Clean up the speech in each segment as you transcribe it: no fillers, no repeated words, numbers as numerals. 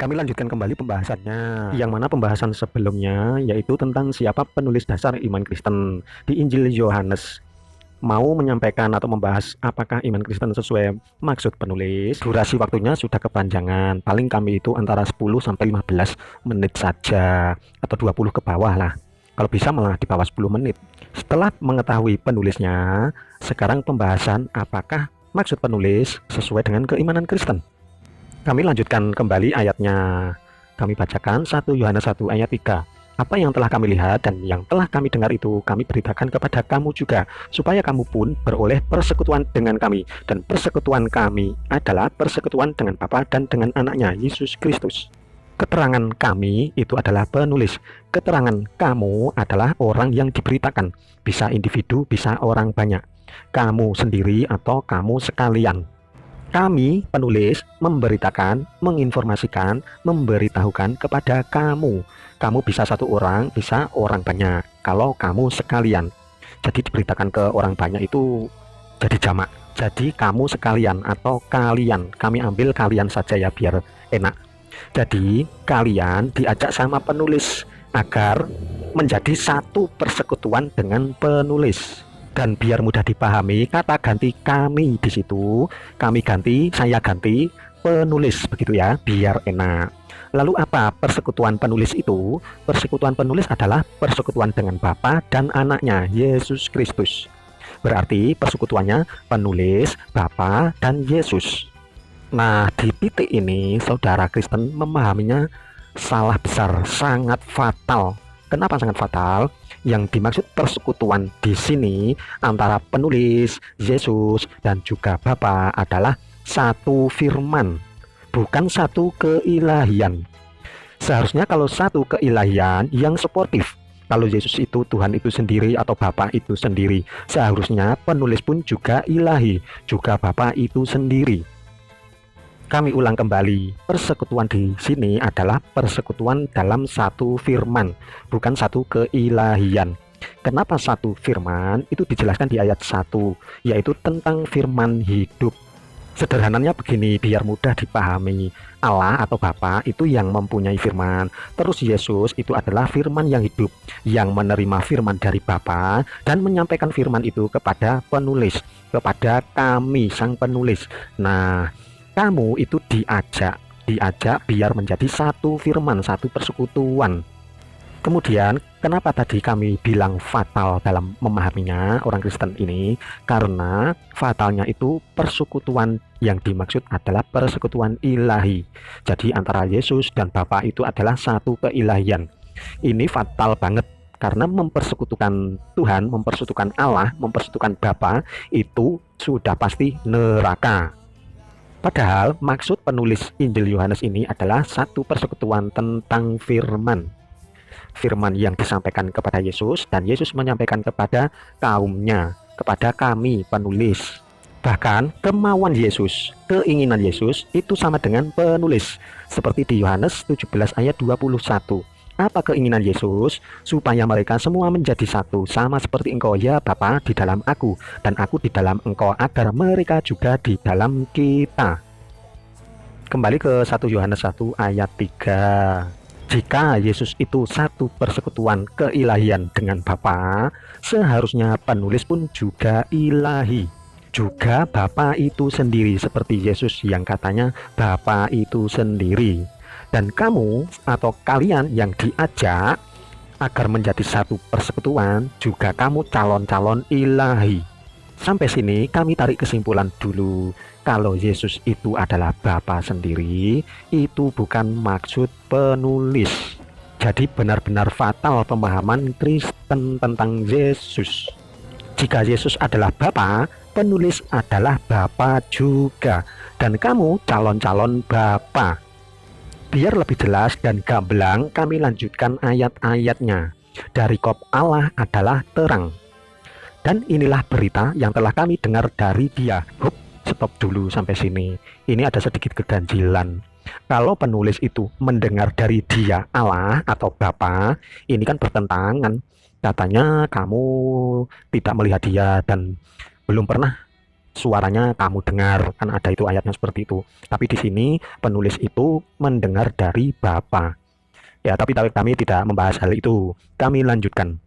Kami lanjutkan kembali pembahasannya, yang mana pembahasan sebelumnya yaitu tentang siapa penulis dasar iman Kristen di Injil Yohanes. Mau menyampaikan atau membahas apakah iman Kristen sesuai maksud penulis. Durasi waktunya sudah kepanjangan, paling kami itu antara 10-15 menit saja, atau 20 ke bawah lah. Kalau bisa malah di bawah 10 menit. Setelah mengetahui penulisnya, sekarang pembahasan apakah maksud penulis sesuai dengan keimanan Kristen. Kami lanjutkan kembali ayatnya. Kami bacakan 1 Yohanes 1 ayat 3. Apa yang telah kami lihat dan yang telah kami dengar itu kami beritakan kepada kamu juga, supaya kamu pun beroleh persekutuan dengan kami. Dan persekutuan kami adalah persekutuan dengan Bapa dan dengan anaknya, Yesus Kristus. Keterangan kami itu adalah penulis. Keterangan kamu adalah orang yang diberitakan. Bisa individu, bisa orang banyak. Kamu sendiri atau kamu sekalian. Kami, penulis, memberitakan, menginformasikan, memberitahukan kepada kamu. Kamu bisa satu orang, bisa orang banyak. Kalau kamu sekalian. Jadi diberitakan ke orang banyak itu jadi jamak. Jadi kamu sekalian atau kalian. Kami ambil kalian saja ya biar enak. Jadi kalian diajak sama penulis agar menjadi satu persekutuan dengan penulis. Dan biar mudah dipahami, kata ganti kami di situ, kami ganti, saya ganti, penulis, begitu ya, biar enak. Lalu apa persekutuan penulis itu? Persekutuan penulis adalah persekutuan dengan Bapa dan anaknya, Yesus Kristus. Berarti persekutuannya penulis, Bapa, dan Yesus. Nah, di titik ini, saudara Kristen memahaminya salah besar, sangat fatal. Kenapa sangat fatal? Yang dimaksud persekutuan di sini antara penulis, Yesus, dan juga Bapa adalah satu firman, bukan satu keilahian. Seharusnya kalau satu keilahian yang sportif, kalau Yesus itu Tuhan itu sendiri atau Bapa itu sendiri, seharusnya penulis pun juga ilahi, juga Bapa itu sendiri. Kami ulang kembali, persekutuan di sini adalah persekutuan dalam satu firman, bukan satu keilahian. Kenapa satu firman? Itu dijelaskan di ayat 1, yaitu tentang firman hidup. Sederhananya begini, biar mudah dipahami. Allah atau Bapa itu yang mempunyai firman, terus Yesus itu adalah firman yang hidup, yang menerima firman dari Bapa dan menyampaikan firman itu kepada penulis, kepada kami sang penulis. Nah, kamu itu diajak biar menjadi satu firman, satu persekutuan. Kemudian, kenapa tadi kami bilang fatal dalam memahaminya orang Kristen ini? Karena fatalnya itu persekutuan yang dimaksud adalah persekutuan ilahi. Jadi antara Yesus dan Bapa itu adalah satu keilahian. Ini fatal banget karena mempersekutukan Tuhan, mempersekutukan Allah, mempersekutukan Bapa itu sudah pasti neraka. Padahal maksud penulis Injil Yohanes ini adalah satu persekutuan tentang firman. Firman yang disampaikan kepada Yesus dan Yesus menyampaikan kepada kaumnya, kepada kami penulis. Bahkan kemauan Yesus, keinginan Yesus itu sama dengan penulis. Seperti di Yohanes 17 ayat 21. Apa keinginan Yesus? Supaya mereka semua menjadi satu, sama seperti engkau ya Bapa di dalam aku, dan aku di dalam engkau, agar mereka juga di dalam kita. Kembali ke 1 Yohanes 1 ayat 3. Jika Yesus itu satu persekutuan keilahian dengan Bapa, seharusnya penulis pun juga ilahi. Juga Bapa itu sendiri, seperti Yesus yang katanya Bapa itu sendiri. Dan kamu atau kalian yang diajak agar menjadi satu persekutuan, juga kamu calon-calon ilahi. Sampai sini kami tarik kesimpulan dulu. Kalau Yesus itu adalah Bapa sendiri, itu bukan maksud penulis. Jadi benar-benar fatal pemahaman Kristen tentang Yesus. Jika Yesus adalah Bapa, penulis adalah Bapa juga. Dan kamu calon-calon Bapa. Biar lebih jelas dan gamblang, kami lanjutkan ayat-ayatnya. Dari kop Allah adalah terang. Dan inilah berita yang telah kami dengar dari Dia. Hup, stop dulu sampai sini. Ini ada sedikit keganjilan. Kalau penulis itu mendengar dari Dia, Allah atau Bapa, ini kan bertentangan. Katanya kamu tidak melihat Dia dan belum pernah suaranya kamu dengar, kan ada itu ayatnya seperti itu. Tapi di sini penulis itu mendengar dari Bapa. Ya, tapi kami tidak membahas hal itu. Kami lanjutkan.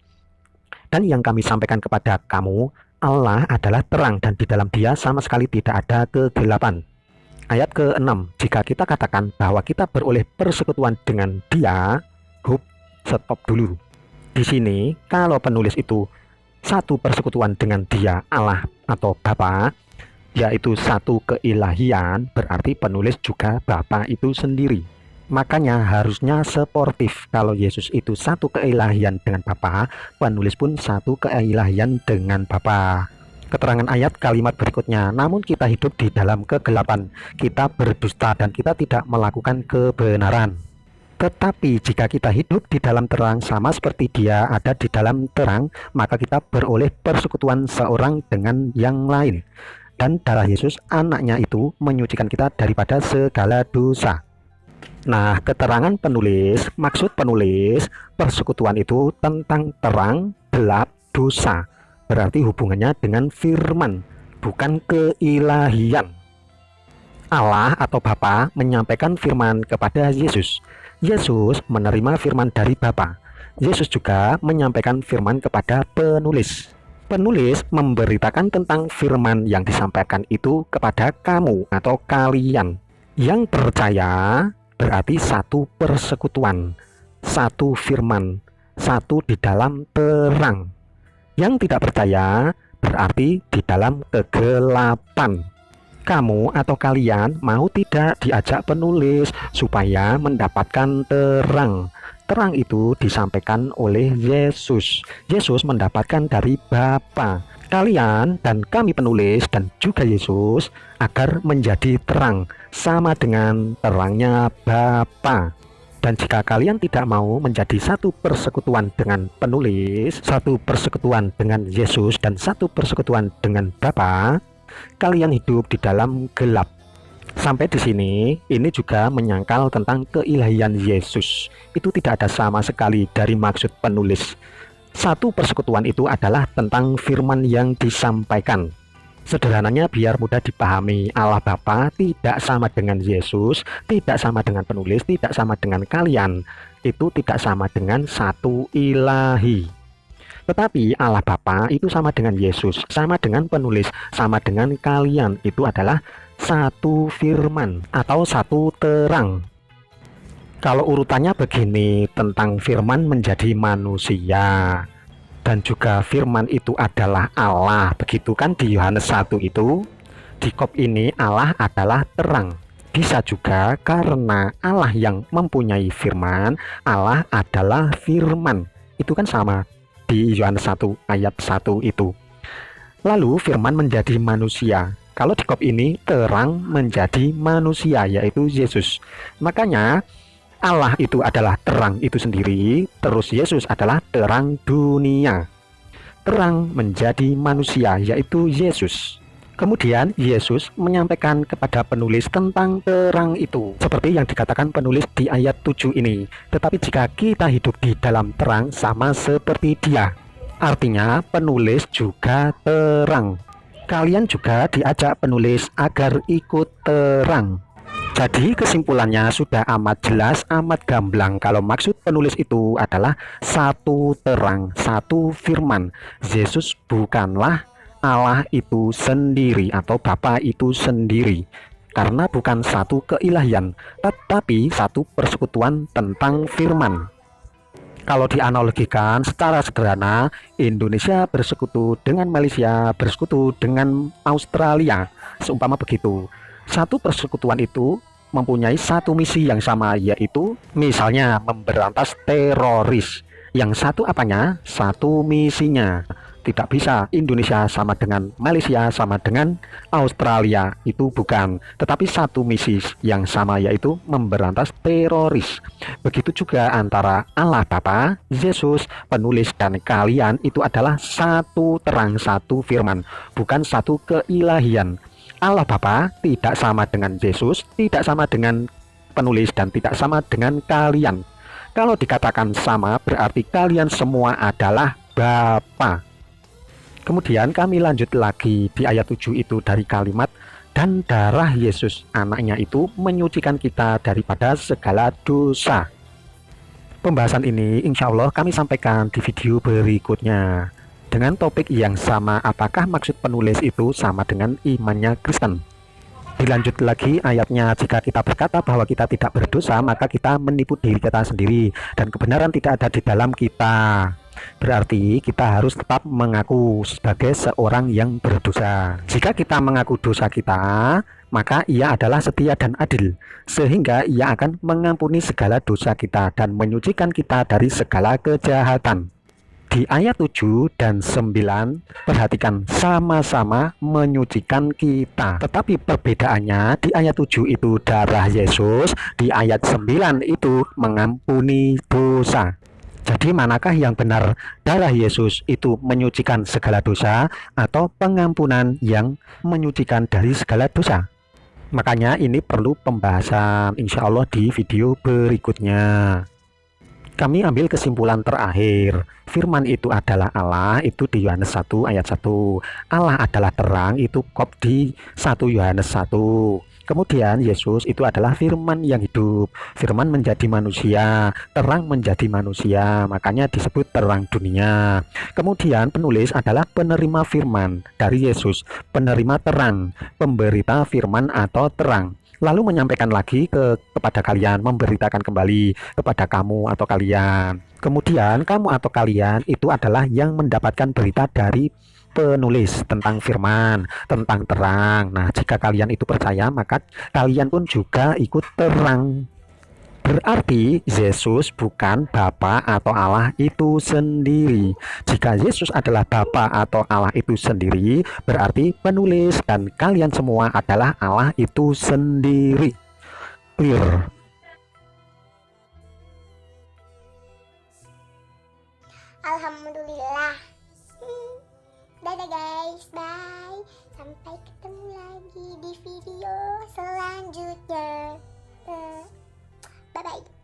Dan yang kami sampaikan kepada kamu, Allah adalah terang dan di dalam Dia sama sekali tidak ada kegelapan. Ayat ke-6, jika kita katakan bahwa kita beroleh persekutuan dengan Dia, stop dulu. Di sini, kalau penulis itu satu persekutuan dengan Dia, Allah atau Bapa, yaitu satu keilahian, berarti penulis juga Bapa itu sendiri. Makanya harusnya sportif. Kalau Yesus itu satu keilahian dengan Bapa, penulis pun satu keilahian dengan Bapa. Keterangan ayat kalimat berikutnya, namun kita hidup di dalam kegelapan, kita berdusta dan kita tidak melakukan kebenaran. Tetapi jika kita hidup di dalam terang sama seperti Dia ada di dalam terang, maka kita beroleh persekutuan seorang dengan yang lain. Dan darah Yesus anaknya itu menyucikan kita daripada segala dosa. Nah, keterangan penulis, maksud penulis, persekutuan itu tentang terang, gelap, dosa. Berarti hubungannya dengan firman, bukan keilahian. Allah atau Bapa menyampaikan firman kepada Yesus. Yesus menerima firman dari Bapa. Yesus juga menyampaikan firman kepada penulis. Penulis memberitakan tentang firman yang disampaikan itu kepada kamu atau kalian. Yang percaya berarti satu persekutuan, satu firman, satu di dalam terang. Yang tidak percaya berarti di dalam kegelapan. Kamu atau kalian mau tidak diajak penulis supaya mendapatkan terang. Terang itu disampaikan oleh Yesus. Yesus mendapatkan dari Bapa. Kalian dan kami penulis dan juga Yesus agar menjadi terang sama dengan terangnya Bapa. Dan jika kalian tidak mau menjadi satu persekutuan dengan penulis, satu persekutuan dengan Yesus dan satu persekutuan dengan Bapa, kalian hidup di dalam gelap. Sampai di sini, ini juga menyangkal tentang keilahian Yesus. Itu tidak ada sama sekali dari maksud penulis. Satu persekutuan itu adalah tentang firman yang disampaikan. Sederhananya biar mudah dipahami, Allah Bapa tidak sama dengan Yesus, tidak sama dengan penulis, tidak sama dengan kalian. Itu tidak sama dengan satu ilahi. Tetapi Allah Bapa itu sama dengan Yesus, sama dengan penulis, sama dengan kalian. Itu adalah satu firman atau satu terang. Kalau urutannya begini, tentang firman menjadi manusia dan juga firman itu adalah Allah, begitu kan di Yohanes 1 itu. Di kop ini Allah adalah terang. Bisa juga karena Allah yang mempunyai firman, Allah adalah firman. Itu kan sama di Yohanes 1 ayat 1 itu. Lalu firman menjadi manusia. Kalau di kop ini terang menjadi manusia, yaitu Yesus. Makanya Allah itu adalah terang itu sendiri, terus Yesus adalah terang dunia. Terang menjadi manusia, yaitu Yesus. Kemudian Yesus menyampaikan kepada penulis tentang terang itu, seperti yang dikatakan penulis di ayat 7 ini. Tetapi jika kita hidup di dalam terang sama seperti Dia, artinya penulis juga terang. Kalian juga diajak penulis agar ikut terang. Jadi kesimpulannya sudah amat jelas, amat gamblang kalau maksud penulis itu adalah satu terang, satu firman. Yesus bukanlah Allah itu sendiri atau Bapa itu sendiri. Karena bukan satu keilahian, tetapi satu persekutuan tentang firman. Kalau dianalogikan secara sederhana, Indonesia bersekutu dengan Malaysia, bersekutu dengan Australia, seumpama begitu. Satu persekutuan itu mempunyai satu misi yang sama, yaitu misalnya memberantas teroris. Yang satu apanya? Satu misinya. Tidak bisa Indonesia sama dengan Malaysia sama dengan Australia, itu bukan. Tetapi satu misi yang sama, yaitu memberantas teroris. Begitu juga antara Allah Bapa, Yesus, penulis dan kalian itu adalah satu terang, satu firman, bukan satu keilahian. Allah Bapa tidak sama dengan Yesus, tidak sama dengan penulis, dan tidak sama dengan kalian. Kalau dikatakan sama, berarti kalian semua adalah Bapa. Kemudian kami lanjut lagi di ayat 7 itu dari kalimat dan darah Yesus anaknya itu menyucikan kita daripada segala dosa. Pembahasan ini insya Allah kami sampaikan di video berikutnya dengan topik yang sama, apakah maksud penulis itu sama dengan imannya Kristen. Dilanjut lagi ayatnya, jika kita berkata bahwa kita tidak berdosa, maka kita menipu diri kita sendiri dan kebenaran tidak ada di dalam kita. Berarti kita harus tetap mengaku sebagai seorang yang berdosa. Jika kita mengaku dosa kita, maka ia adalah setia dan adil, sehingga ia akan mengampuni segala dosa kita dan menyucikan kita dari segala kejahatan. Di ayat 7 dan 9, perhatikan, sama-sama menyucikan kita. Tetapi perbedaannya, di ayat 7 itu darah Yesus, di ayat 9 itu mengampuni dosa. Jadi manakah yang benar? Darah Yesus itu menyucikan segala dosa atau pengampunan yang menyucikan dari segala dosa? Makanya ini perlu pembahasan insya Allah di video berikutnya. Kami ambil kesimpulan terakhir. Firman itu adalah Allah, itu di Yohanes 1 ayat 1. Allah adalah terang, itu kop di 1 Yohanes 1. Kemudian Yesus itu adalah firman yang hidup. Firman menjadi manusia, terang menjadi manusia, makanya disebut terang dunia. Kemudian penulis adalah penerima firman dari Yesus, penerima terang, pemberita firman atau terang. Lalu menyampaikan lagi kepada kalian, memberitakan kembali kepada kamu atau kalian. Kemudian kamu atau kalian itu adalah yang mendapatkan berita dari penulis tentang firman, tentang terang. Nah, jika kalian itu percaya, maka kalian pun juga ikut terang. Berarti Yesus bukan Bapa atau Allah itu sendiri. Jika Yesus adalah Bapa atau Allah itu sendiri, berarti penulis dan kalian semua adalah Allah itu sendiri. Clear? Alhamdulillah. Dadah guys, bye. Sampai ketemu lagi di video selanjutnya. Bye-bye.